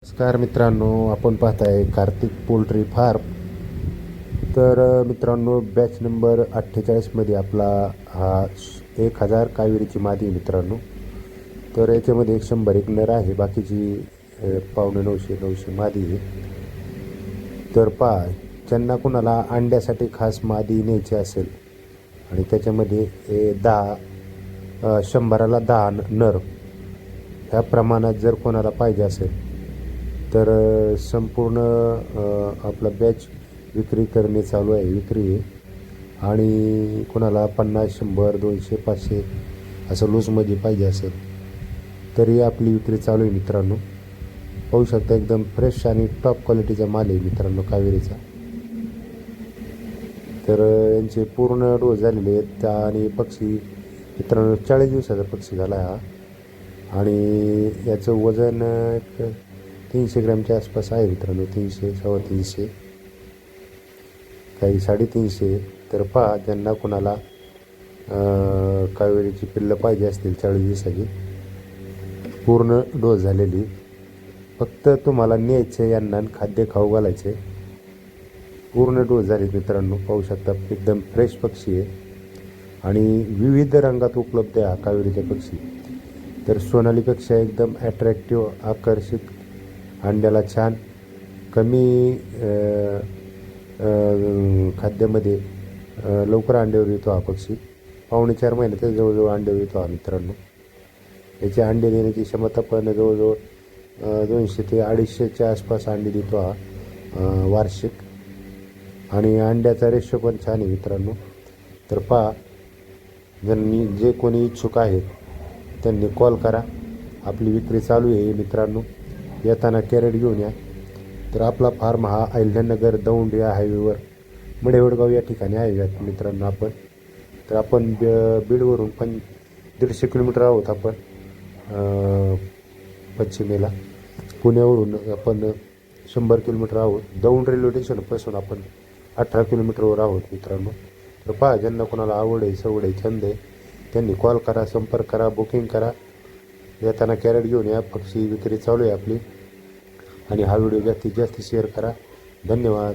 नमस्कार मित्रांनो, आपण पाहताय कार्तिक पोल्ट्री फार्म. तर मित्रांनो, बॅच नंबर 48मध्ये आपला हा 1000 कावेरीची मादी आहे मित्रांनो. तर याच्यामध्ये 100 एक नर आहे, बाकीची 950 मादी आहे. तर पहा, ज्यांना कोणाला अंड्यासाठी खास मादी न्यायची असेल आणि त्याच्यामध्ये 100ला 10 नर ह्या प्रमाणात जर कोणाला पाहिजे असेल तर संपूर्ण आपला बॅच विक्री करणे चालू आहे, विक्री आहे. आणि कोणाला 50, 100, 200, 500 असं लूजमध्ये पाहिजे असेल तरी आपली विक्री चालू आहे मित्रांनो. पाहू शकता, एकदम फ्रेश आणि टॉप क्वालिटीचा माल आहे मित्रांनो कावेरीचा. तर यांचे पूर्ण डोस झालेले आहेत आणि पक्षी मित्रांनो 40 दिवसाचा पक्षी झाला हा. आणि याचं वजन 300 ग्रॅमच्या आसपास आहे मित्रांनो. 300, 350, काही 350. तर पहा, ज्यांना कोणाला कावेरीची पिल्लं पाहिजे असतील 40 दिवसाची पूर्ण डोस झालेली, फक्त तुम्हाला न्यायचं यांना खाद्य खाऊ घालायचे. पूर्ण डोस झाले मित्रांनो. पाहू शकता, एकदम फ्रेश पक्षी आहे आणि विविध रंगात उपलब्ध आहे हा कावेरीचा पक्षी. तर सोनालीपेक्षा एकदम ॲट्रॅक्टिव्ह, आकर्षक, अंड्याला छान, कमी खाद्यामध्ये लवकर अंड्यावर येतो हा पक्षी. 4.5 महिन्यातच जवळजवळ अंड्यावर येतो हा मित्रांनो. याची अंडे देण्याची क्षमता पण जवळजवळ 200 ते 250च्या आसपास अंडे देतो हा वार्षिक. आणि अंड्याचा रेशो पण छान आहे मित्रांनो. तर पहा, जे कोणी इच्छुक आहेत त्यांनी कॉल करा. आपली विक्री चालू आहे मित्रांनो. येताना कॅरेट घेऊन या. तर आपला फार्म हा अहिल्यानगर दौंड या हायवेवर मडेवडगाव या ठिकाणी आहे मित्रांनो. तर आपण बीडवरून 150 किलोमीटर आहोत आपण पश्चिमेला. पुण्यावरून आपण 100 किलोमीटर आहोत. दौंड रेल्वे स्टेशनपासून आपण 18 किलोमीटरवर आहोत मित्रांनो. तर पहा, ज्यांना कोणाला आवड आहे, सवड आहे, छंद आहे त्यांनी कॉल करा, संपर्क करा, बुकिंग करा. येताना कॅरेट घेऊन या. पक्षी विक्री चालू आहे आपली. आणि हा व्हिडिओ जास्तीत जास्त शेअर करा. धन्यवाद.